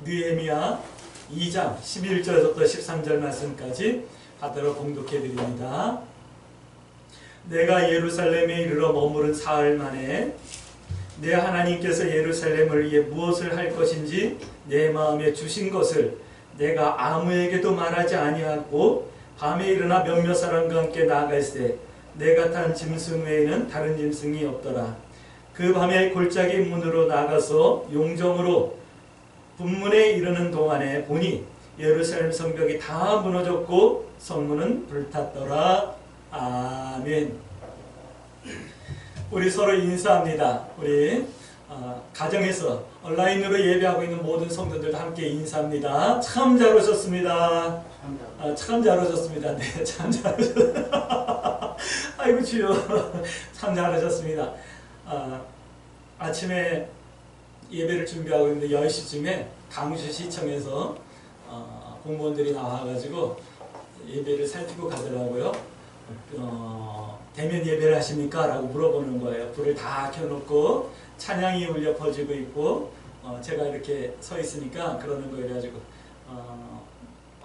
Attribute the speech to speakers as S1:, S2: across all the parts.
S1: 느헤미야 2장 11절부터 13절 말씀까지 받들어 봉독해 드립니다. 내가 예루살렘에 이르러 머무른 사흘 만에 내 하나님께서 예루살렘을 위해 무엇을 할 것인지 내 마음에 주신 것을 내가 아무에게도 말하지 아니하고 밤에 일어나 몇몇 사람과 함께 나아가 있으되 내가 탄 짐승 외에는 다른 짐승이 없더라. 그 밤에 골짜기 문으로 나가서 용정으로 분문에 이르는 동안에 보니 예루살렘 성벽이 다 무너졌고 성문은 불탔더라. 아멘. 우리 서로 인사합니다. 우리 가정에서 온라인으로 예배하고 있는 모든 성도들 함께 인사합니다. 참 잘 오셨습니다. 참 잘 오셨습니다. 네, 참 잘 오셨습니다. 아이고 주여, 참 잘 오셨습니다. 아침에 예배를 준비하고 있는데 10시쯤에 강주시청에서 공무원들이 나와가지고 예배를 살피고 가더라고요. 대면 예배를 하십니까? 라고 물어보는 거예요. 불을 다 켜놓고 찬양이 울려 퍼지고 있고 제가 이렇게 서 있으니까 그러는 거예요. 그래가지고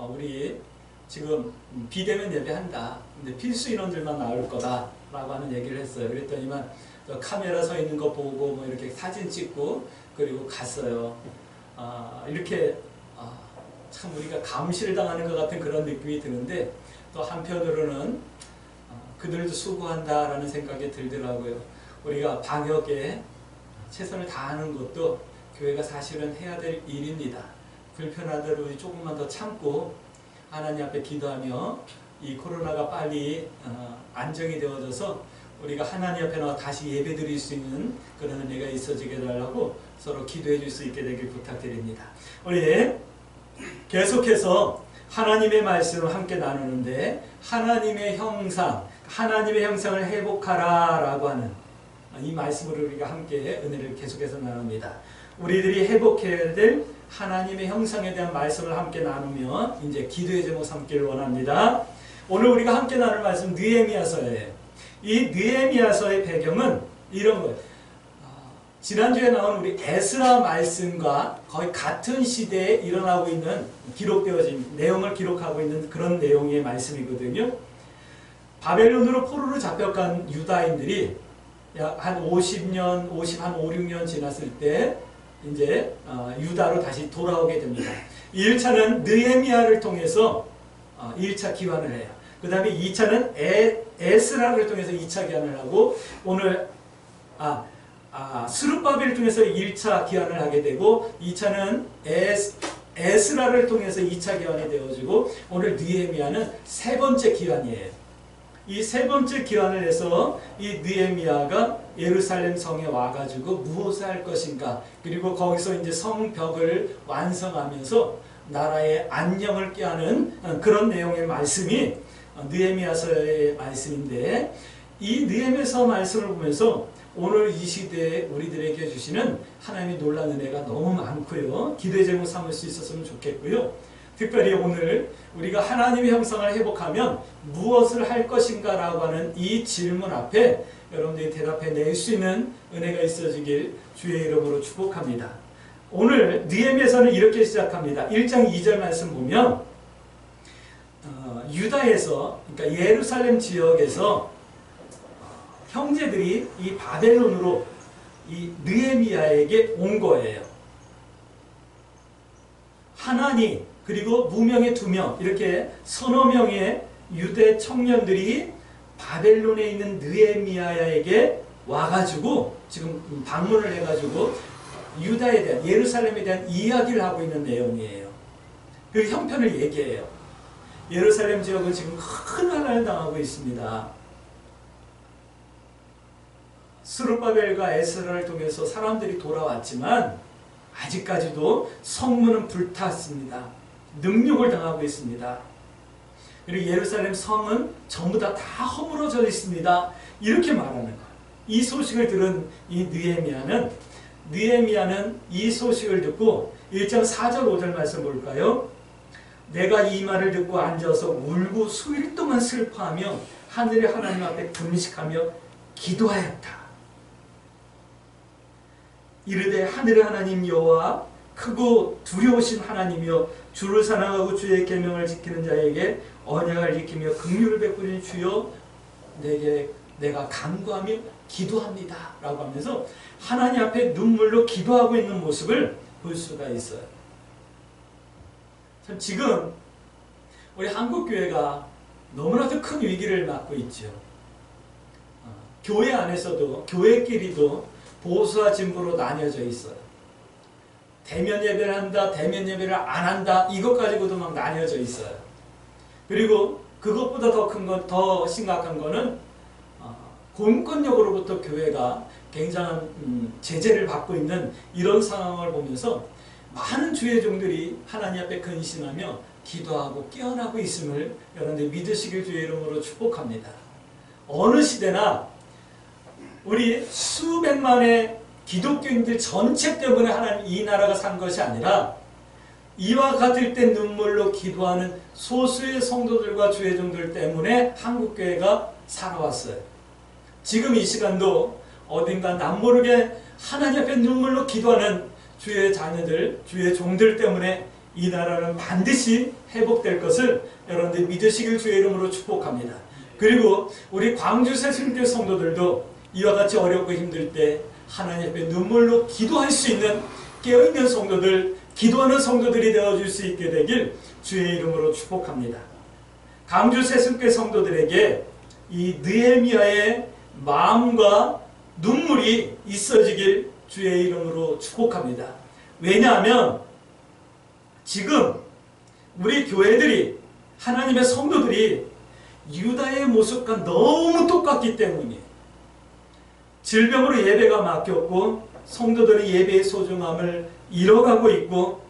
S1: 우리 지금 비대면 예배한다. 근데 필수 인원들만 나올 거다 라고 하는 얘기를 했어요. 그랬더니만 카메라 서 있는 거 보고 뭐 이렇게 사진 찍고 그리고 갔어요. 이렇게 참 우리가 감시를 당하는 것 같은 그런 느낌이 드는데 또 한편으로는 그들도 수고한다라는 생각이 들더라고요. 우리가 방역에 최선을 다하는 것도 교회가 사실은 해야 될 일입니다. 불편하더라도 우리 조금만 더 참고 하나님 앞에 기도하며 이 코로나가 빨리 안정이 되어져서 우리가 하나님 앞에 나와 다시 예배 드릴 수 있는 그런 은혜가 있어지게 해달라고 서로 기도해 줄 수 있게 되길 부탁드립니다. 우리 계속해서 하나님의 말씀을 함께 나누는데 하나님의 형상, 하나님의 형상을 회복하라 라고 하는 이 말씀으로 우리가 함께 은혜를 계속해서 나눕니다. 우리들이 회복해야 될 하나님의 형상에 대한 말씀을 함께 나누며 이제 기도의 제목 삼기를 원합니다. 오늘 우리가 함께 나눌 말씀 느헤미야서예요. 이 느헤미야서의 배경은 이런 거예요. 지난주에 나온 우리 에스라 말씀과 거의 같은 시대에 일어나고 있는 기록되어진 내용을 기록하고 있는 그런 내용의 말씀이거든요. 바벨론으로 포로로 잡혀간 유다인들이 약 한 50년, 5, 6년 지났을 때 이제 유다로 다시 돌아오게 됩니다. 1차는 느헤미야를 통해서 1차 기환을 해요. 그 다음에 2차는 에스라를 통해서 2차 기환을 하고 오늘 스룹바벨을 통해서 1차 기환을 하게 되고 2차는 에스라를 통해서 2차 기환이 되어지고 오늘 느헤미야는 세 번째 기환이에요. 이 세 번째 기환을 해서 이 느헤미야가 예루살렘 성에 와가지고 무엇을 할 것인가 그리고 거기서 이제 성벽을 완성하면서 나라의 안녕을 꾀하는 그런 내용의 말씀이 느헤미야서의 말씀인데 이 느헤미야서 말씀을 보면서 오늘 이 시대에 우리들에게 주시는 하나님의 놀라운 은혜가 너무 많고요. 기도의 제목 삼을 수 있었으면 좋겠고요. 특별히 오늘 우리가 하나님의 형상을 회복하면 무엇을 할 것인가 라고 하는 이 질문 앞에 여러분들이 대답해 낼 수 있는 은혜가 있어지길 주의 이름으로 축복합니다. 오늘 느헤미야서는 이렇게 시작합니다. 1장 2절 말씀 보면 유다에서 그러니까 예루살렘 지역에서 형제들이 이 바벨론으로 이 느헤미야에게 온 거예요. 하나니 그리고 무명의 2명 이렇게 서너 명의 유대 청년들이 바벨론에 있는 느헤미야에게 와가지고 지금 방문을 해가지고 유다에 대한 예루살렘에 대한 이야기를 하고 있는 내용이에요. 그 형편을 얘기해요. 예루살렘 지역은 지금 큰 환난을 당하고 있습니다. 스룹바벨과 에스라를 통해서 사람들이 돌아왔지만 아직까지도 성문은 불탔습니다. 능욕을 당하고 있습니다. 그리고 예루살렘 성은 전부 다 허물어져 있습니다. 이렇게 말하는 거예요. 이 소식을 들은 이 느헤미야는 이 소식을 듣고 1장 4절 5절 말씀 볼까요? 내가 이 말을 듣고 앉아서 울고 수일 동안 슬퍼하며 하늘의 하나님 앞에 금식하며 기도하였다. 이르되 하늘의 하나님 여호와 크고 두려우신 하나님이여 주를 사랑하고 주의 계명을 지키는 자에게 언약을 지키며 긍휼을 베푸는 주여 내가 간구하며 기도합니다 라고 하면서 하나님 앞에 눈물로 기도하고 있는 모습을 볼 수가 있어요. 참 지금 우리 한국교회가 너무나도 큰 위기를 맞고 있죠. 교회 안에서도 교회끼리도 보수와 진보로 나뉘어져 있어요. 대면 예배를 한다, 대면 예배를 안 한다, 이것 가지고도 막 나뉘어져 있어요. 그리고 그것보다 더 심각한 거는 공권력으로부터 교회가 굉장한 제재를 받고 있는 이런 상황을 보면서 많은 주의 종들이 하나님 앞에 근신하며 기도하고 깨어나고 있음을 여러분들 믿으시길 주의 이름으로 축복합니다. 어느 시대나 우리 수백만의 기독교인들 전체 때문에 하나님 이 나라가 산 것이 아니라 이와 같을 때 눈물로 기도하는 소수의 성도들과 주의 종들 때문에 한국교회가 살아왔어요. 지금 이 시간도 어딘가 남모르게 하나님 앞에 눈물로 기도하는 주의 자녀들, 주의 종들 때문에 이 나라는 반드시 회복될 것을 여러분들 믿으시길 주의 이름으로 축복합니다. 그리고 우리 광주 새순교 성도들도 이와 같이 어렵고 힘들 때 하나님 앞에 눈물로 기도할 수 있는 깨어있는 성도들, 기도하는 성도들이 되어줄 수 있게 되길 주의 이름으로 축복합니다. 광주 새순교 성도들에게 이 느헤미야의 마음과 눈물이 있어지길 주의 이름으로 축복합니다. 왜냐하면 지금 우리 교회들이 하나님의 성도들이 유다의 모습과 너무 똑같기 때문이에요. 질병으로 예배가 막혔고 성도들은 예배의 소중함을 잃어가고 있고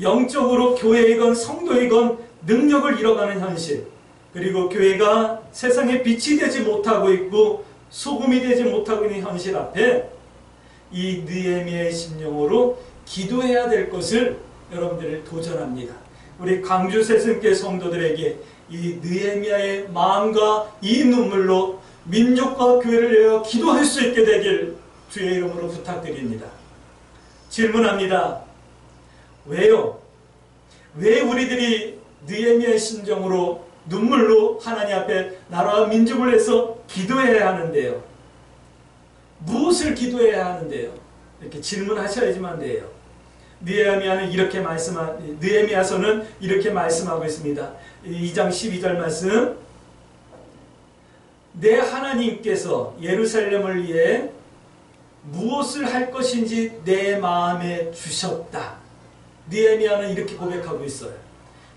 S1: 영적으로 교회이건 성도이건 능력을 잃어가는 현실, 그리고 교회가 세상에 빛이 되지 못하고 있고 소금이 되지 못하고 있는 현실 앞에 이 느헤미야의 심령으로 기도해야 될 것을 여러분들을 도전합니다. 우리 광주 새순교 성도들에게 이 느헤미야의 마음과 이 눈물로 민족과 교회를 위하여 기도할 수 있게 되길 주의 이름으로 부탁드립니다. 질문합니다. 왜요? 왜 우리들이 느헤미야의 심정으로 눈물로 하나님 앞에 나라와 민족을 위해서 기도해야 하는데요? 무엇을 기도해야 하는데요? 이렇게 질문하셔야지만 돼요. 느헤미야서는 이렇게 말씀하고 있습니다. 2장 12절 말씀. 내 하나님께서 예루살렘을 위해 무엇을 할 것인지 내 마음에 주셨다. 느헤미야는 이렇게 고백하고 있어요.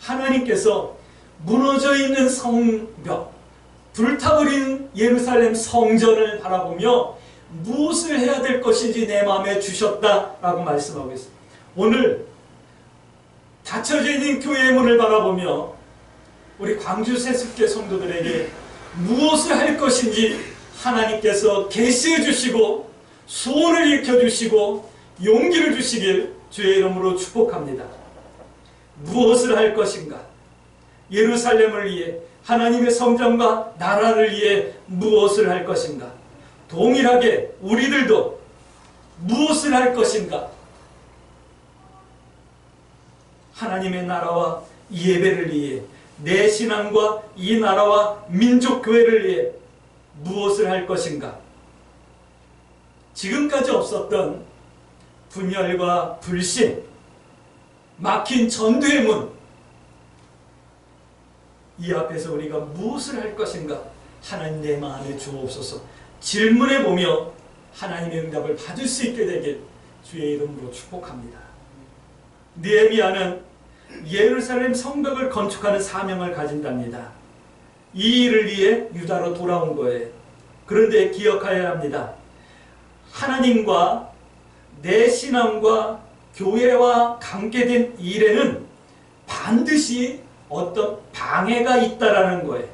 S1: 하나님께서 무너져 있는 성벽, 불타버린 예루살렘 성전을 바라보며 무엇을 해야 될 것인지 내 마음에 주셨다라고 말씀하고 있습니다. 오늘 닫혀져 있는 교회의 문을 바라보며 우리 광주 새순교 성도들에게 무엇을 할 것인지 하나님께서 계시해 주시고 소원을 일으켜 주시고 용기를 주시길 주의 이름으로 축복합니다. 무엇을 할 것인가? 예루살렘을 위해, 하나님의 성전과 나라를 위해 무엇을 할 것인가? 동일하게 우리들도 무엇을 할 것인가? 하나님의 나라와 예배를 위해, 내 신앙과 이 나라와 민족교회를 위해 무엇을 할 것인가? 지금까지 없었던 분열과 불신, 막힌 전도의 문, 이 앞에서 우리가 무엇을 할 것인가? 하나님 내 마음에 주옵소서. 질문해 보며 하나님의 응답을 받을 수 있게 되길 주의 이름으로 축복합니다. 느헤미야는 예루살렘 성벽을 건축하는 사명을 가진답니다. 이 일을 위해 유다로 돌아온 거예요. 그런데 기억해야 합니다. 하나님과 내 신앙과 교회와 관계된 일에는 반드시 어떤 방해가 있다라는 거예요.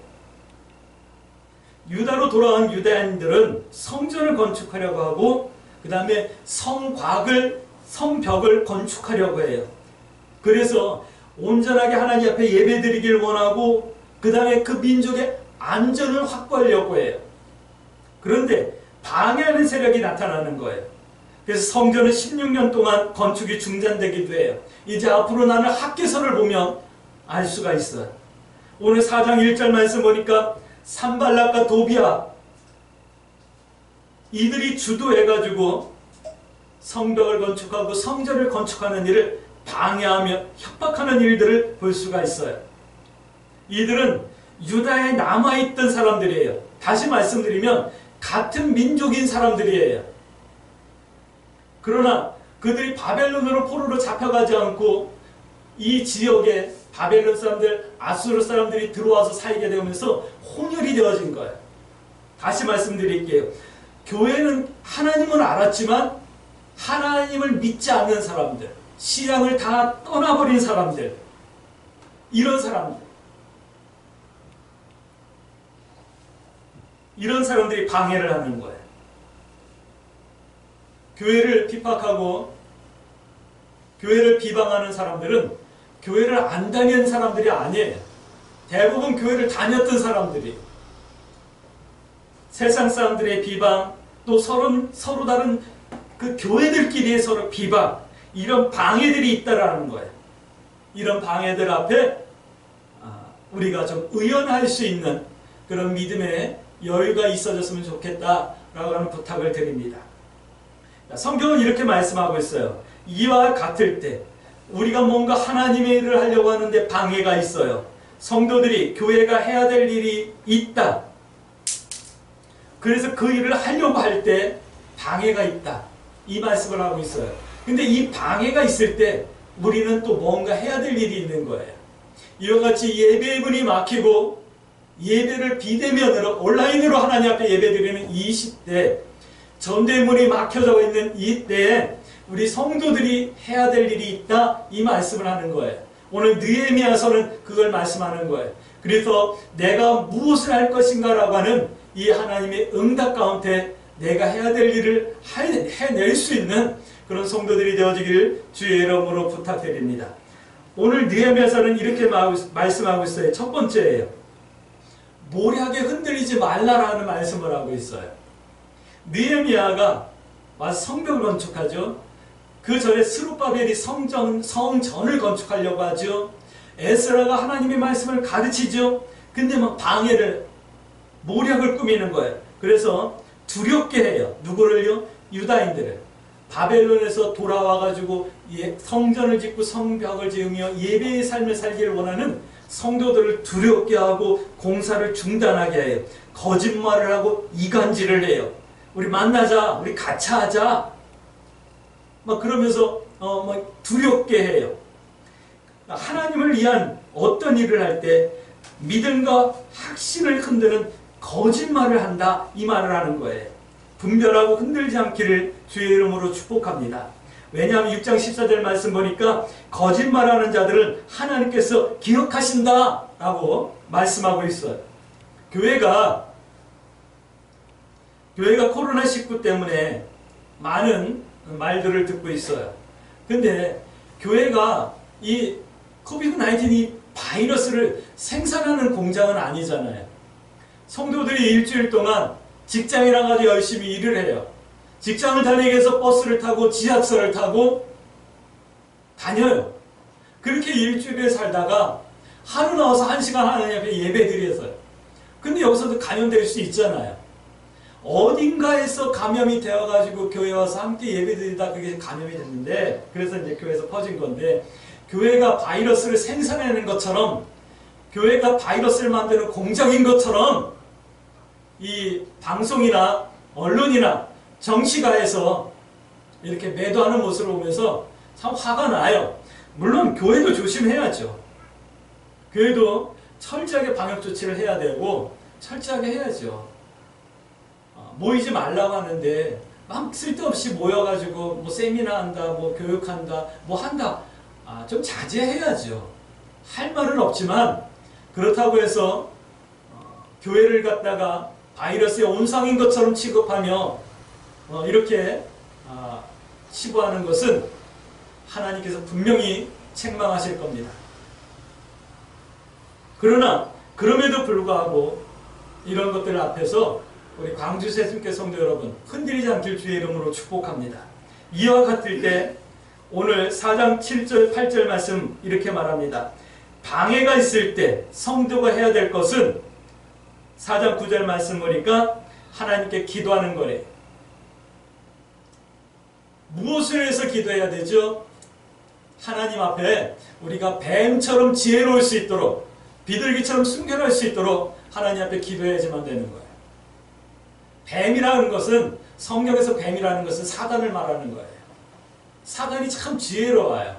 S1: 유다로 돌아온 유대인들은 성전을 건축하려고 하고 그 다음에 성벽을 건축하려고 해요. 그래서 온전하게 하나님 앞에 예배드리길 원하고 그 다음에 그 민족의 안전을 확보하려고 해요. 그런데 방해하는 세력이 나타나는 거예요. 그래서 성전은 16년 동안 건축이 중단되기도 해요. 이제 앞으로 나는 학개서를 보면 알 수가 있어요. 오늘 4장 1절 말씀 보니까 산발락과 도비아 이들이 주도해가지고 성벽을 건축하고 성전을 건축하는 일을 방해하며 협박하는 일들을 볼 수가 있어요. 이들은 유다에 남아있던 사람들이에요. 다시 말씀드리면 같은 민족인 사람들이에요. 그러나 그들이 바벨론으로 포로로 잡혀가지 않고 이 지역에 바벨론 사람들, 아수르 사람들이 들어와서 살게 되면서 혼혈이 되어진 거예요. 다시 말씀드릴게요. 교회는 하나님을 알았지만 하나님을 믿지 않는 사람들, 신앙을 다 떠나버린 사람들, 이런 사람들이 방해를 하는 거예요. 교회를 핍박하고 교회를 비방하는 사람들은 교회를 안 다니는 사람들이 아니에요. 대부분 교회를 다녔던 사람들이 세상 사람들의 비방, 또 서로 다른 그 교회들끼리의 서로 비방, 이런 방해들이 있다라는 거예요. 이런 방해들 앞에 우리가 좀 의연할 수 있는 그런 믿음의 여유가 있어졌으면 좋겠다라고 하는 부탁을 드립니다. 성경은 이렇게 말씀하고 있어요. 이와 같을 때 우리가 뭔가 하나님의 일을 하려고 하는데 방해가 있어요. 성도들이 교회가 해야 될 일이 있다. 그래서 그 일을 하려고 할 때 방해가 있다. 이 말씀을 하고 있어요. 근데 이 방해가 있을 때 우리는 또 뭔가 해야 될 일이 있는 거예요. 이와 같이 예배문이 막히고 예배를 비대면으로 온라인으로 하나님 앞에 예배드리는 이 시대, 전대문이 막혀져 있는 이때에 우리 성도들이 해야 될 일이 있다, 이 말씀을 하는 거예요. 오늘 느헤미야서는 그걸 말씀하는 거예요. 그래서 내가 무엇을 할 것인가 라고 하는 이 하나님의 응답 가운데 내가 해야 될 일을 해낼 수 있는 그런 성도들이 되어지기를 주의 이름으로 부탁드립니다. 오늘 느헤미야서는 이렇게 말씀하고 있어요. 첫 번째예요. 모략에 흔들리지 말라라는 말씀을 하고 있어요. 느헤미야가 와서 성벽을 건축하죠. 그 전에 스룹바벨이 성전을 건축하려고 하죠. 에스라가 하나님의 말씀을 가르치죠. 근데 막 모략을 꾸미는 거예요. 그래서 두렵게 해요. 누구를요? 유다인들을. 바벨론에서 돌아와가지고 성전을 짓고 성벽을 지으며 예배의 삶을 살기를 원하는 성도들을 두렵게 하고 공사를 중단하게 해요. 거짓말을 하고 이간질을 해요. 우리 만나자, 우리 같이 하자, 막 그러면서 막 두렵게 해요. 하나님을 위한 어떤 일을 할 때 믿음과 확신을 흔드는 거짓말을 한다, 이 말을 하는 거예요. 분별하고 흔들지 않기를 주의 이름으로 축복합니다. 왜냐하면 6장 14절 말씀 보니까 거짓말하는 자들은 하나님께서 기억하신다 라고 말씀하고 있어요. 교회가 코로나19 때문에 많은 말들을 듣고 있어요. 근데 교회가 이 코비드-19 바이러스를 생산하는 공장은 아니잖아요. 성도들이 일주일 동안 직장이랑 아주 열심히 일을 해요. 직장을 다니기 위해서 버스를 타고 지하철을 타고 다녀요. 그렇게 일주일에 살다가 하루 나와서 1시간 하나님 앞에 예배 드려서요. 근데 여기서도 감염될 수 있잖아요. 어딘가에서 감염이 되어가지고 교회 와서 함께 예배 드리다 그게 감염이 됐는데, 그래서 이제 교회에서 퍼진 건데, 교회가 바이러스를 생산해내는 것처럼, 교회가 바이러스를 만드는 공장인 것처럼 이 방송이나 언론이나 정치가에서 이렇게 매도하는 모습을 보면서 참 화가 나요. 물론 교회도 조심해야죠. 교회도 철저하게 방역 조치를 해야 되고 철저하게 해야죠. 모이지 말라고 하는데 막 쓸데없이 모여가지고 뭐 세미나 한다, 뭐 교육한다, 뭐 한다. 좀 자제해야죠. 할 말은 없지만 그렇다고 해서 교회를 갖다가 바이러스의 온상인 것처럼 취급하며 이렇게 치부하는 것은 하나님께서 분명히 책망하실 겁니다. 그러나 그럼에도 불구하고 이런 것들 앞에서 우리 광주 세순교 성도 여러분 흔들리지 않길 주의 이름으로 축복합니다. 이와 같을 때 오늘 4장 7절 8절 말씀 이렇게 말합니다. 방해가 있을 때 성도가 해야 될 것은 4장 9절 말씀 보니까 하나님께 기도하는 거래. 무엇을 해서 기도해야 되죠? 하나님 앞에 우리가 뱀처럼 지혜로울 수 있도록, 비둘기처럼 순결할 수 있도록 하나님 앞에 기도해야지만 되는 거예요. 뱀이라는 것은, 성경에서 뱀이라는 것은 사단을 말하는 거예요. 사단이 참 지혜로워요.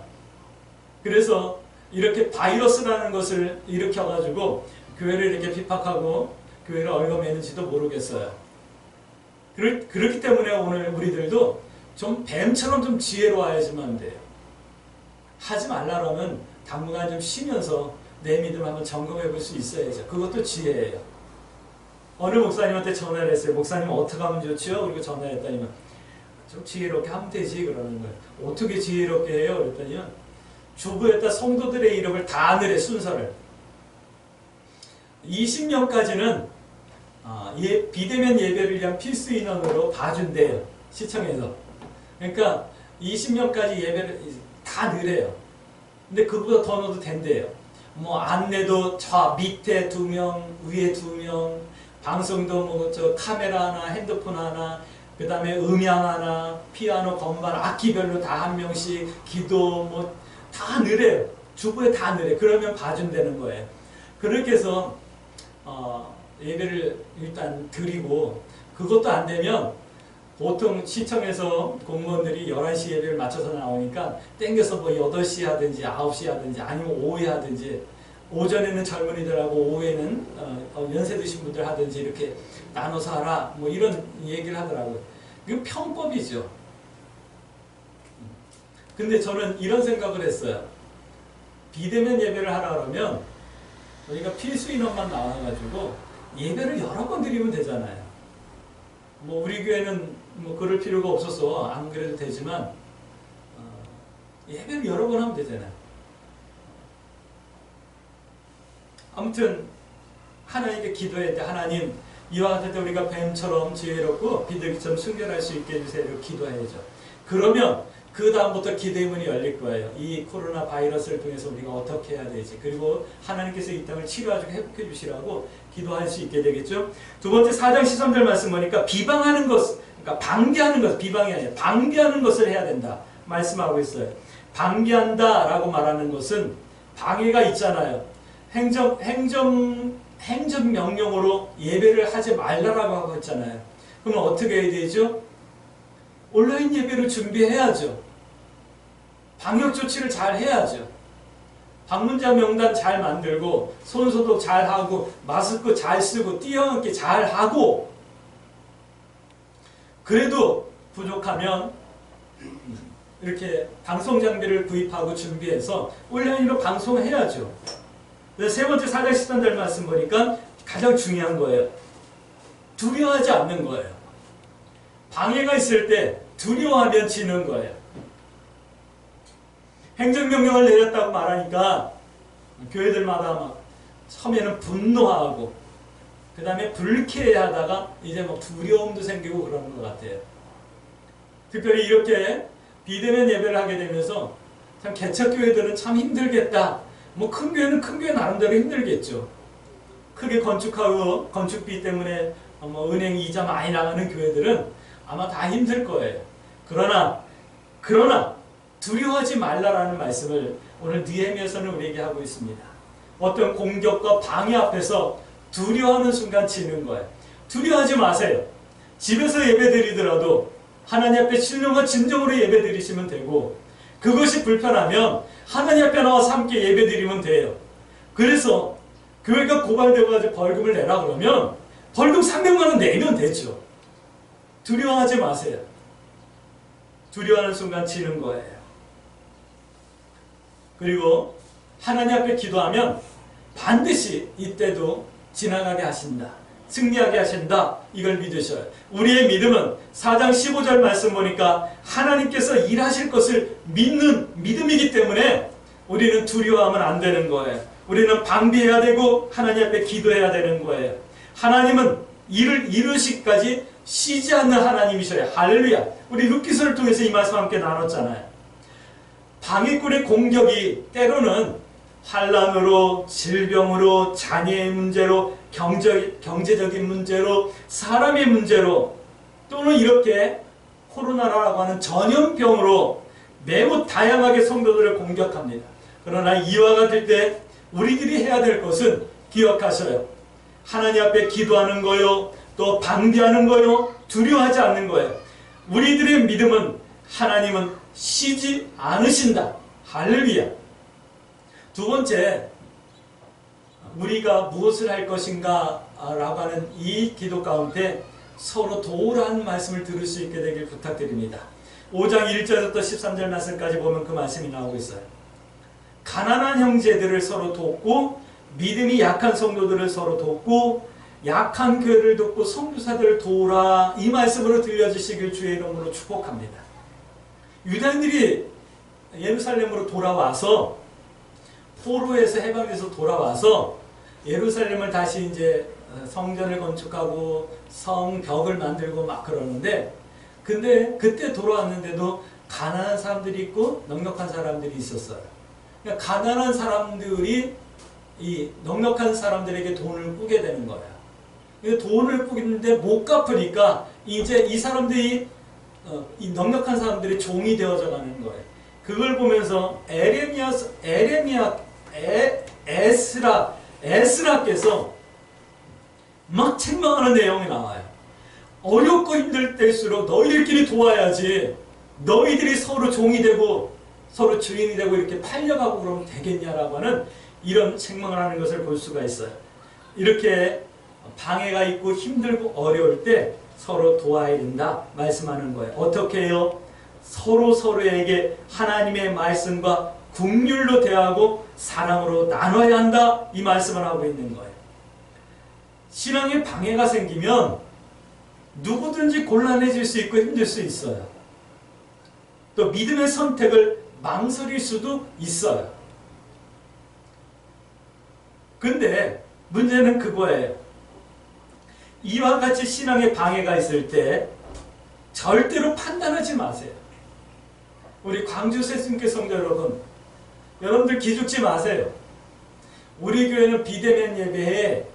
S1: 그래서 이렇게 바이러스라는 것을 일으켜가지고 교회를 이렇게 비판하고 교회를 얽어매는지도 모르겠어요. 그렇기 때문에 오늘 우리들도 좀 뱀처럼 좀 지혜로워야지만 돼요. 하지 말라면 당분간 좀 쉬면서 내 믿음을 한번 점검해 볼 수 있어야죠. 그것도 지혜예요. 어느 목사님한테 전화를 했어요. 목사님 어떻게 하면 좋지요? 그리고 전화를 했더니만 좀 지혜롭게 하면 되지 그러는 거예요. 어떻게 지혜롭게 해요? 그랬더니만 주부에다 성도들의 이름을 다 넣으래, 순서를. 20명까지는 비대면 예배를 위한 필수 인원으로 봐준대요. 시청에서. 그러니까 20명까지 예배를 다 넣으래요. 근데 그보다 더 넣어도 된대요. 뭐 안내도 저 밑에 2명, 위에 2명, 방송도 뭐 저 카메라 하나, 핸드폰 하나, 그 다음에 음향 하나, 피아노, 건반, 악기별로 다 1명씩, 기도 뭐 다 넣으래요. 주부에 다 넣으래. 그러면 봐준다는 거예요. 그렇게 해서 예배를 일단 드리고, 그것도 안 되면 보통 시청에서 공무원들이 11시 예배를 맞춰서 나오니까 땡겨서 뭐 8시 하든지 9시 하든지 아니면 오후에 하든지, 오전에는 젊은이들하고 오후에는 연세 드신 분들 하든지 이렇게 나눠서 하라 뭐 이런 얘기를 하더라고요. 이건 편법이죠. 근데 저는 이런 생각을 했어요. 비대면 예배를 하라 그러면 우리가 필수 인원만 나와가지고 예배를 여러 번 드리면 되잖아요. 뭐 우리 교회는 뭐 그럴 필요가 없어서 안 그래도 되지만 예배를 여러 번 하면 되잖아요. 아무튼 하나님께 기도할 때 하나님 이와 같을 때 우리가 뱀처럼 지혜롭고 비둘기처럼 순결할 수 있게 해주세요. 이렇게 기도해야죠. 그러면 그 다음부터 기도의 문이 열릴 거예요. 이 코로나 바이러스를 통해서 우리가 어떻게 해야 되지? 그리고 하나님께서 이 땅을 치료하시고 회복해 주시라고 기도할 수 있게 되겠죠. 두 번째 4장 13절 말씀 보니까 비방하는 것, 그러니까 방비하는 것, 비방이 아니라 방비하는 것을 해야 된다 말씀하고 있어요. 방비한다라고 말하는 것은 방해가 있잖아요. 행정명령으로 예배를 하지 말라라고 하고 있잖아요. 그럼 어떻게 해야 되죠? 온라인 예배를 준비해야죠. 방역 조치를 잘 해야죠. 방문자 명단 잘 만들고 손소독 잘 하고 마스크 잘 쓰고 뛰어넘기 잘 하고, 그래도 부족하면 이렇게 방송 장비를 구입하고 준비해서 온라인으로 방송해야죠. 세 번째 4장 13절 말씀 보니까 가장 중요한 거예요. 두려워하지 않는 거예요. 방해가 있을 때 두려워하면 지는 거예요. 행정명령을 내렸다고 말하니까 교회들마다 막 처음에는 분노하고 그 다음에 불쾌하다가 이제 막 두려움도 생기고 그러는 것 같아요. 특별히 이렇게 비대면 예배를 하게 되면서 참 개척교회들은 참 힘들겠다. 뭐 큰 교회는 큰 교회 나름대로 힘들겠죠. 크게 건축하고 건축비 때문에 뭐 은행 이자 많이 나가는 교회들은 아마 다 힘들 거예요. 그러나 두려워하지 말라라는 말씀을 오늘 느헤미야서는 우리에게 하고 있습니다. 어떤 공격과 방해 앞에서 두려워하는 순간 지는 거예요. 두려워하지 마세요. 집에서 예배 드리더라도 하나님 앞에 신령과 진정으로 예배 드리시면 되고, 그것이 불편하면 하나님 앞에 나와서 함께 예배 드리면 돼요. 그래서 교회가 고발되고 벌금을 내라 그러면 벌금 300만 원 내면 되죠. 두려워하지 마세요. 두려워하는 순간 지는 거예요. 그리고 하나님 앞에 기도하면 반드시 이때도 지나가게 하신다. 승리하게 하신다. 이걸 믿으셔요. 우리의 믿음은 4장 15절 말씀 보니까 하나님께서 일하실 것을 믿는 믿음이기 때문에 우리는 두려워하면 안 되는 거예요. 우리는 방비해야 되고 하나님 앞에 기도해야 되는 거예요. 하나님은 일을 이루시기까지 쉬지 않는 하나님이셔요. 할렐루야. 우리 룻기서를 통해서 이 말씀 함께 나눴잖아요. 방해꾼의 공격이 때로는 환난으로, 질병으로, 자녀의 문제로, 경제적인 문제로, 사람의 문제로, 또는 이렇게 코로나라고 하는 전염병으로 매우 다양하게 성도들을 공격합니다. 그러나 이와 같을 때 우리들이 해야 될 것은 기억하셔요. 하나님 앞에 기도하는 거요, 또 방비하는 거요, 두려워하지 않는 거예요. 우리들의 믿음은 하나님은 쉬지 않으신다. 할렐루야. 두 번째, 우리가 무엇을 할 것인가 라고 하는 이 기도 가운데 서로 도우라는 말씀을 들을 수 있게 되길 부탁드립니다. 5장 1절부터 13절 말씀까지 보면 그 말씀이 나오고 있어요. 가난한 형제들을 서로 돕고, 믿음이 약한 성도들을 서로 돕고, 약한 교회를 돕고 선교사들을 도우라, 이 말씀으로 들려주시길 주의 이름으로 축복합니다. 유대인들이 예루살렘으로 돌아와서, 포로에서 해방돼서 돌아와서 예루살렘을 다시 이제 성전을 건축하고 성벽을 만들고 막 그러는데, 근데 그때 돌아왔는데도 가난한 사람들이 있고 넉넉한 사람들이 있었어요. 그러니까 가난한 사람들이 이 넉넉한 사람들에게 돈을 꾸게 되는 거예요. 돈을 꾸기는데 못 갚으니까 이제 이 사람들이 이 넉넉한 사람들이 종이 되어져 가는 거예요. 그걸 보면서 에스라께서 막 책망하는 내용이 나와요. 어렵고 힘들 때일수록 너희들끼리 도와야지, 너희들이 서로 종이 되고 서로 주인이 되고 이렇게 팔려가고 그러면 되겠냐라고 하는 이런 책망을 하는 것을 볼 수가 있어요. 이렇게 방해가 있고 힘들고 어려울 때 서로 도와야 된다 말씀하는 거예요. 어떻게 해요? 서로에게 하나님의 말씀과 긍휼로 대하고 사랑으로 나눠야 한다, 이 말씀을 하고 있는 거예요. 신앙에 방해가 생기면 누구든지 곤란해질 수 있고 힘들 수 있어요. 또 믿음의 선택을 망설일 수도 있어요. 근데 문제는 그거예요. 이와 같이 신앙에 방해가 있을 때 절대로 판단하지 마세요. 우리 광주 새순교 성도 여러분, 여러분들 기죽지 마세요. 우리 교회는 비대면 예배에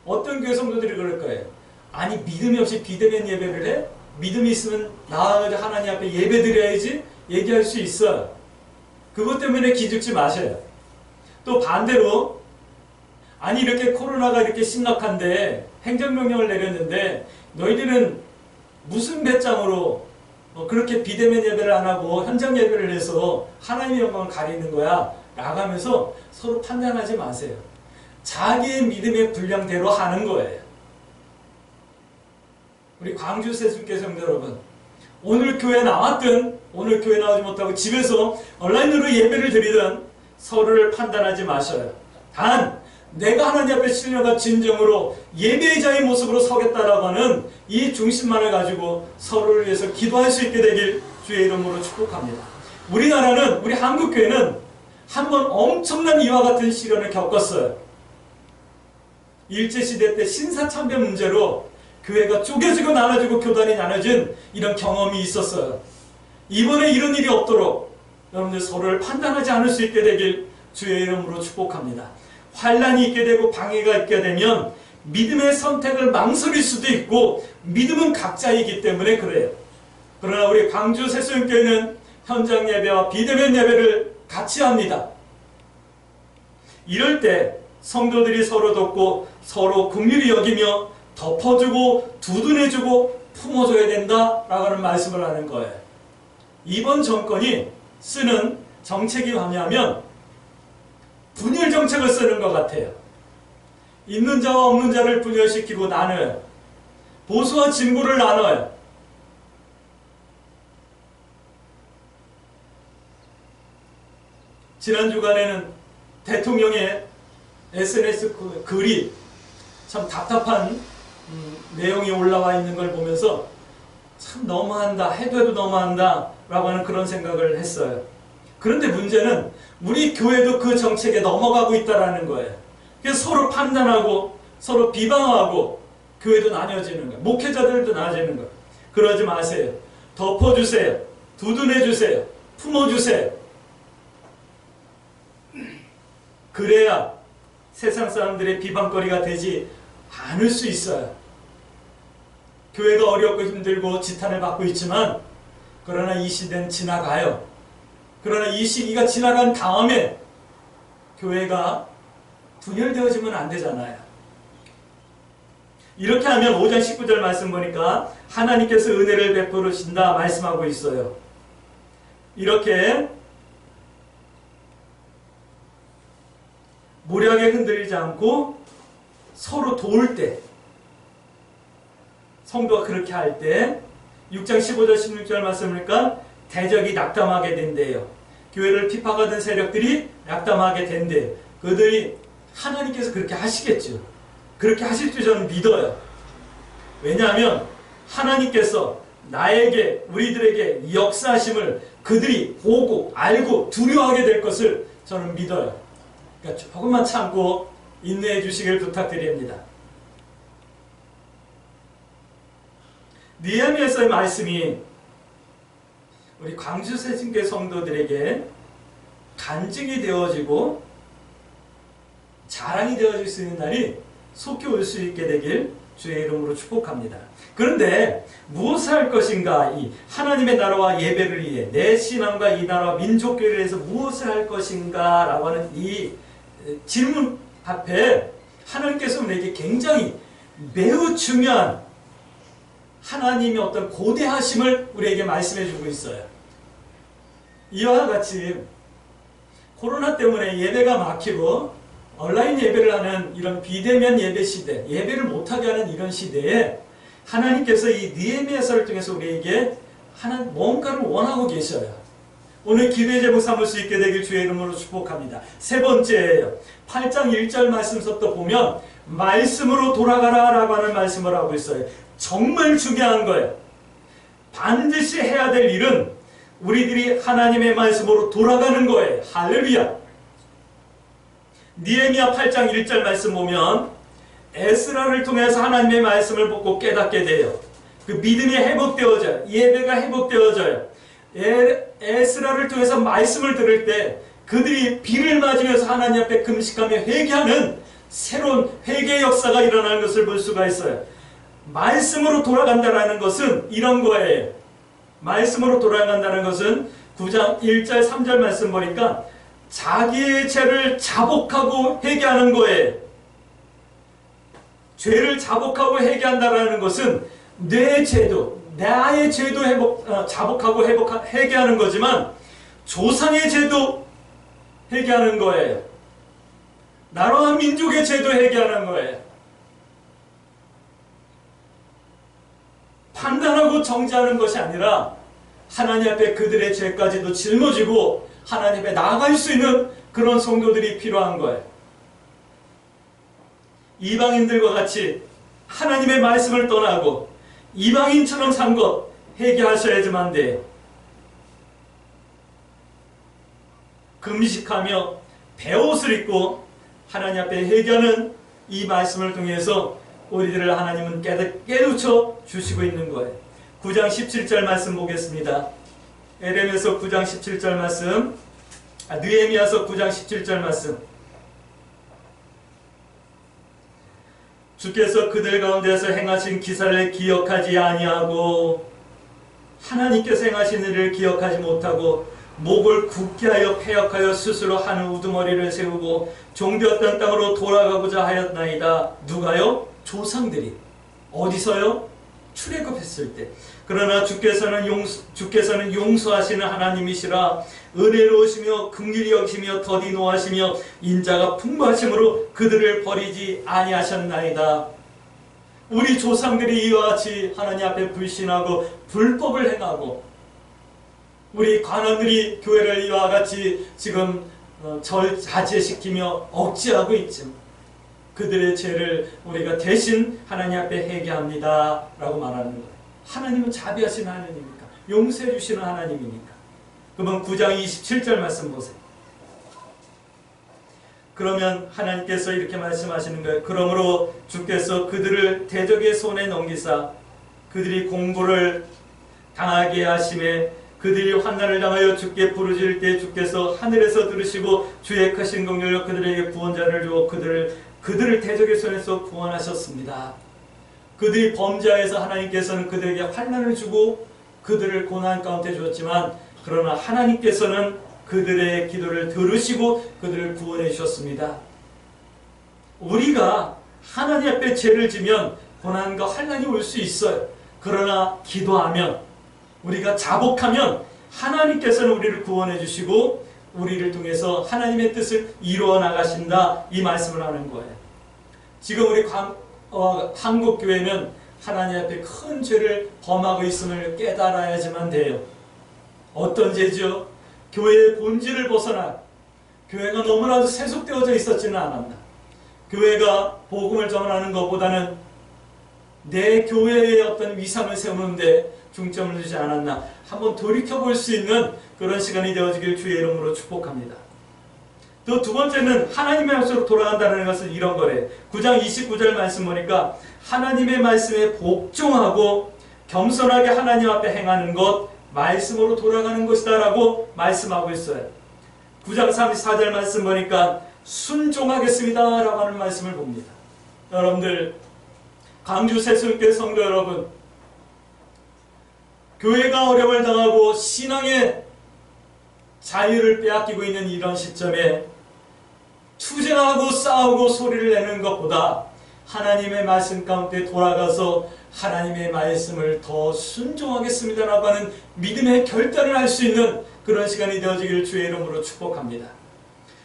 S1: 어떤 교회 성도들이 그럴 거예요. 아니, 믿음이 없이 비대면 예배를 해? 믿음이 있으면 나와서 하나님 앞에 예배 드려야지 얘기할 수 있어요. 그것 때문에 기죽지 마셔요. 또 반대로, 아니 이렇게 코로나가 이렇게 심각한데 행정명령을 내렸는데 너희들은 무슨 배짱으로 그렇게 비대면 예배를 안 하고 현장 예배를 해서 하나님의 영광을 가리는 거야 라고 하면서 서로 판단하지 마세요. 자기의 믿음의 분량대로 하는 거예요. 우리 광주 새순교 성도 여러분, 오늘 교회 나왔든 오늘 교회 나오지 못하고 집에서 온라인으로 예배를 드리든 서로를 판단하지 마셔요. 단 내가 하나님 앞에 신령과 진정으로 예배자의 모습으로 서겠다라고 하는 이 중심만을 가지고 서로를 위해서 기도할 수 있게 되길 주의 이름으로 축복합니다. 우리나라는, 우리 한국교회는 한번 엄청난 이와 같은 시련을 겪었어요. 일제시대 때 신사참배 문제로 교회가 쪼개지고 나눠지고 교단이 나눠진 이런 경험이 있었어요. 이번에 이런 일이 없도록 여러분들 서로를 판단하지 않을 수 있게 되길 주의 이름으로 축복합니다. 환난이 있게 되고 방해가 있게 되면 믿음의 선택을 망설일 수도 있고, 믿음은 각자이기 때문에 그래요. 그러나 우리 광주 새순교회는 현장 예배와 비대면 예배를 같이 합니다. 이럴 때 성도들이 서로 돕고 서로 긍휼히 여기며 덮어주고 두둔해주고 품어줘야 된다라고 하는 말씀을 하는 거예요. 이번 정권이 쓰는 정책이 뭐냐면 분열 정책을 쓰는 것 같아요. 있는 자와 없는 자를 분열시키고 나눠요. 보수와 진보를 나눠요. 지난 주간에는 대통령의 SNS 글이 참 답답한 내용이 올라와 있는 걸 보면서 참 너무한다, 해도 너무한다 라고 하는 그런 생각을 했어요. 그런데 문제는 우리 교회도 그 정책에 넘어가고 있다는 거예요. 그래서 서로 판단하고 서로 비방하고 교회도 나뉘어지는 거예요. 목회자들도 나눠지는 거예요. 그러지 마세요. 덮어주세요. 두둔해주세요. 품어주세요. 그래야 세상 사람들의 비방거리가 되지 않을 수 있어요. 교회가 어렵고 힘들고 지탄을 받고 있지만 그러나 이 시대는 지나가요. 그러나 이 시기가 지나간 다음에 교회가 분열되어지면 안 되잖아요. 이렇게 하면 5장 19절 말씀 보니까 하나님께서 은혜를 베푸신다 말씀하고 있어요. 이렇게 무리하게 흔들리지 않고 서로 도울 때, 성도가 그렇게 할 때 6장 15절 16절 말씀이니까 대적이 낙담하게 된대요. 교회를 핍박하던 세력들이 낙담하게 된대요. 그들이 하나님께서 그렇게 하시겠죠. 그렇게 하실 줄 저는 믿어요. 왜냐하면 하나님께서 나에게, 우리들에게 역사하심을 그들이 보고 알고 두려워하게 될 것을 저는 믿어요. 그러니까 조금만 참고 인내해 주시길 부탁드립니다. 느헤미야서의 말씀이 우리 광주 새신교 성도들에게 간증이 되어지고 자랑이 되어질 수 있는 날이 속히 올 수 있게 되길 주의 이름으로 축복합니다. 그런데 무엇을 할 것인가? 이 하나님의 나라와 예배를 위해 내 신앙과 이 나라와 민족교회를 위해서 무엇을 할 것인가? 라고 하는 이 질문 앞에 하나님께서 우리에게 굉장히 매우 중요한 하나님의 어떤 고대하심을 우리에게 말씀해 주고 있어요. 이와 같이 코로나 때문에 예배가 막히고 온라인 예배를 하는 이런 비대면 예배 시대, 예배를 못하게 하는 이런 시대에 하나님께서 이 느헤미야서를 통해서 우리에게 뭔가를 원하고 계셔요. 오늘 기도의 제목 삼을 수 있게 되길 주의 이름으로 축복합니다. 세 번째예요. 8장 1절 말씀부터 보면 말씀으로 돌아가라 라고 하는 말씀을 하고 있어요. 정말 중요한 거예요. 반드시 해야 될 일은 우리들이 하나님의 말씀으로 돌아가는 거예요. 할렐루야. 느헤미야 8장 1절 말씀 보면 에스라를 통해서 하나님의 말씀을 보고 깨닫게 돼요. 그 믿음이 회복되어져요. 예배가 회복되어져요. 에스라를 통해서 말씀을 들을 때 그들이 비를 맞으면서 하나님 앞에 금식하며 회개하는 새로운 회개의 역사가 일어나는 것을 볼 수가 있어요. 말씀으로 돌아간다는 것은 이런 거예요. 말씀으로 돌아간다는 것은 9장 1절 3절 말씀 보니까 자기의 죄를 자복하고 회개하는 거예요. 죄를 자복하고 회개한다는 것은 내 죄도, 나의 죄도 자복하고 회개하는 거지만 조상의 죄도 회개하는 거예요. 나라와 민족의 죄도 회개하는 거예요. 판단하고 정죄하는 것이 아니라 하나님 앞에 그들의 죄까지도 짊어지고 하나님 앞에 나아갈 수 있는 그런 성도들이 필요한 거예요. 이방인들과 같이 하나님의 말씀을 떠나고 이방인처럼 산 것 회개하셔야지만 돼요. 금식하며 베옷을 입고 하나님 앞에 회개하는 이 말씀을 통해서 우리들을 하나님은 깨우쳐 주시고 있는 거예요. 9장 17절 말씀 보겠습니다. 에레미야서 9장 17절 말씀, 느헤미야서 9장 17절 말씀. 주께서 그들 가운데서 행하신 기사를 기억하지 아니하고 하나님께서 행하신 일을 기억하지 못하고 목을 굳게 하여 패역하여 스스로 한 우두머리를 세우고 종되었던 땅으로 돌아가고자 하였나이다. 누가요? 조상들이. 어디서요? 출애굽했을 때. 그러나 주께서는 용서하시는 하나님이시라 은혜로우시며 긍휼히 여기시며 더디 노하시며 인자가 풍부하심으로 그들을 버리지 아니하셨나이다. 우리 조상들이 이와 같이 하나님 앞에 불신하고 불법을 행하고 우리 관원들이 교회를 이와 같이 지금 자제시키며 억제하고 있죠. 그들의 죄를 우리가 대신 하나님 앞에 회개합니다 라고 말하는 거예요. 하나님은 자비하신 하나님이니까, 용서해 주시는 하나님이니까. 그러면 9장 27절 말씀 보세요. 그러면 하나님께서 이렇게 말씀하시는 거예요. 그러므로 주께서 그들을 대적의 손에 넘기사 그들이 공고를 당하게 하심에 그들이 환난을 당하여 주께 부르짖을 때 주께서 하늘에서 들으시고 주의 크신 긍휼로 그들에게 구원자를 주어 그들을 대적의 손에서 구원하셨습니다. 그들이 범죄하여서 하나님께서는 그들에게 환난을 주고 그들을 고난 가운데 주었지만 그러나 하나님께서는 그들의 기도를 들으시고 그들을 구원해 주셨습니다. 우리가 하나님 앞에 죄를 지면 고난과 환난이 올 수 있어요. 그러나 기도하면 우리가 자복하면 하나님께서는 우리를 구원해 주시고 우리를 통해서 하나님의 뜻을 이루어 나가신다, 이 말씀을 하는 거예요. 지금 우리 한국교회는 하나님 앞에 큰 죄를 범하고 있음을 깨달아야지만 돼요. 어떤 죄죠? 교회의 본질을 벗어나 교회가 너무나도 세속되어져 있었지는 않았나. 교회가 복음을 전하는 것보다는 내 교회의 어떤 위상을 세우는데 중점을 두지 않았나. 한번 돌이켜볼 수 있는 그런 시간이 되어지길 주의 이름으로 축복합니다. 또 두 번째는 하나님의 말씀으로 돌아간다는 것은 이런 거래요. 9장 29절 말씀 보니까 하나님의 말씀에 복종하고 겸손하게 하나님 앞에 행하는 것, 말씀으로 돌아가는 것이다 라고 말씀하고 있어요. 9장 34절 말씀 보니까 순종하겠습니다 라고 하는 말씀을 봅니다. 여러분들, 강주 새순교회 성도 여러분, 교회가 어려움을 당하고 신앙의 자유를 빼앗기고 있는 이런 시점에 투쟁하고 싸우고 소리를 내는 것보다 하나님의 말씀 가운데 돌아가서 하나님의 말씀을 더 순종하겠습니다라고 하는 믿음의 결단을 할 수 있는 그런 시간이 되어지기를 주의 이름으로 축복합니다.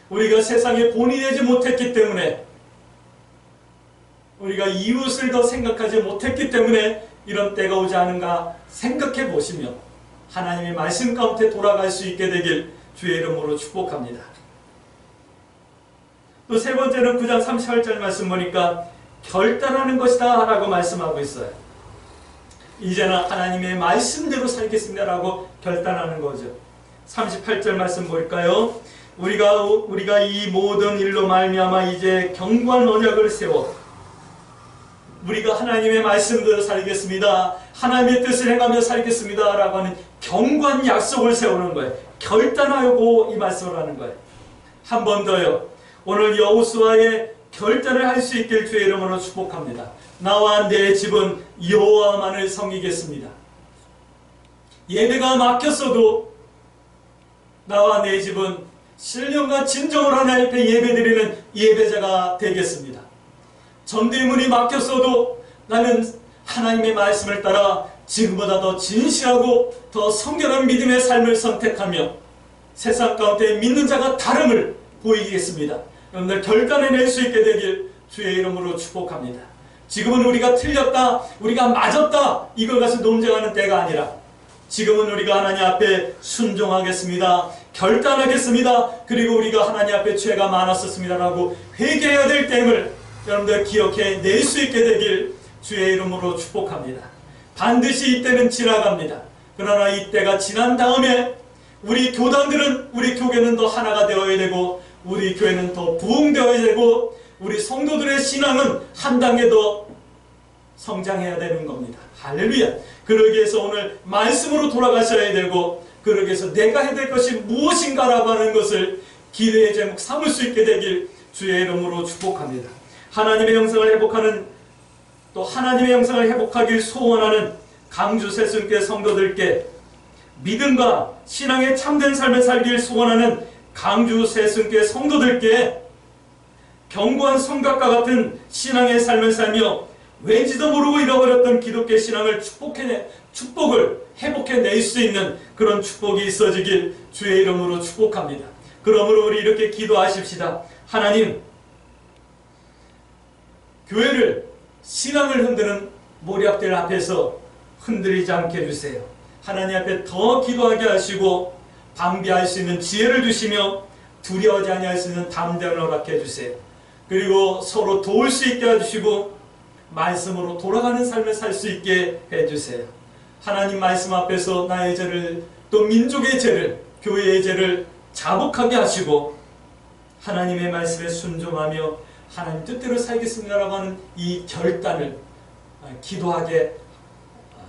S1: 우리가 세상에 본이 되지 못했기 때문에, 우리가 이웃을 더 생각하지 못했기 때문에 이런 때가 오지 않은가 생각해 보시며 하나님의 말씀 가운데 돌아갈 수 있게 되길 주의 이름으로 축복합니다. 또 세 번째는 9장 38절 말씀 보니까 결단하는 것이다 라고 말씀하고 있어요. 이제는 하나님의 말씀대로 살겠습니다 라고 결단하는 거죠. 38절 말씀 볼까요? 우리가 이 모든 일로 말미암아 이제 견고한 언약을 세워 우리가 하나님의 말씀대로 살겠습니다, 하나님의 뜻을 행하며 살겠습니다 라고 하는 견고한 약속을 세우는 거예요. 결단하고 이 말씀을 하는 거예요. 한 번 더요. 오늘 여호수아의 결단을 할 수 있길 주의 이름으로 축복합니다. 나와 내 집은 여호와만을 섬기겠습니다. 예배가 막혔어도 나와 내 집은 신령과 진정으로 하나님 앞에 예배드리는 예배자가 되겠습니다. 전대문이 막혔어도 나는 하나님의 말씀을 따라 지금보다 더 진실하고 더 성결한 믿음의 삶을 선택하며 세상 가운데 믿는 자가 다름을 보이겠습니다. 여러분들 결단해낼 수 있게 되길 주의 이름으로 축복합니다. 지금은 우리가 틀렸다, 우리가 맞았다, 이걸 가지고 논쟁하는 때가 아니라 지금은 우리가 하나님 앞에 순종하겠습니다, 결단하겠습니다, 그리고 우리가 하나님 앞에 죄가 많았었습니다라고 회개해야 될 때임을 여러분들 기억해 낼 수 있게 되길 주의 이름으로 축복합니다. 반드시 이때는 지나갑니다. 그러나 이때가 지난 다음에 우리 교단들은, 우리 교회는 더 하나가 되어야 되고 우리 교회는 더 부흥되어야 되고 우리 성도들의 신앙은 한 단계 더 성장해야 되는 겁니다. 할렐루야. 그러기 위해서 오늘 말씀으로 돌아가셔야 되고, 그러기 위해서 내가 해야 될 것이 무엇인가라고 하는 것을 기도의 제목 삼을 수 있게 되길 주의 이름으로 축복합니다. 하나님의 영성을 회복하는, 또 하나님의 영성을 회복하길 소원하는 강주 새순교회 성도들께, 믿음과 신앙의 참된 삶을 살길 소원하는 강주 새순교회 성도들께 견고한 성곽과 같은 신앙의 삶을 살며 왠지도 모르고 잃어버렸던 기독교 신앙을 축복을 회복해낼 수 있는 그런 축복이 있어지길 주의 이름으로 축복합니다. 그러므로 우리 이렇게 기도하십시다. 하나님, 교회를, 신앙을 흔드는 모략들 앞에서 흔들리지 않게 해주세요. 하나님 앞에 더 기도하게 하시고 방비할 수 있는 지혜를 주시며 두려워하지 아니할 수 있는 담대함을 허락해 해주세요. 그리고 서로 도울 수 있게 해주시고 말씀으로 돌아가는 삶을 살 수 있게 해주세요. 하나님 말씀 앞에서 나의 죄를, 또 민족의 죄를, 교회의 죄를 자복하게 하시고 하나님의 말씀에 순종하며 하나님 뜻대로 살겠습니다라고 하는 이 결단을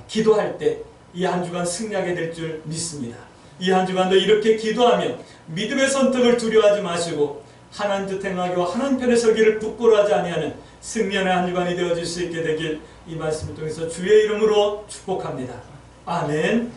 S1: 기도할 때 이 한 주간 승리하게 될 줄 믿습니다. 이 한 주간도 이렇게 기도하며 믿음의 선택을 두려워하지 마시고 하나님 뜻 행하고 하나님 편에 서기를 부끄러워하지 아니하는 승리하는 한 주간이 되어질 수 있게 되길 이 말씀을 통해서 주의 이름으로 축복합니다. 아멘.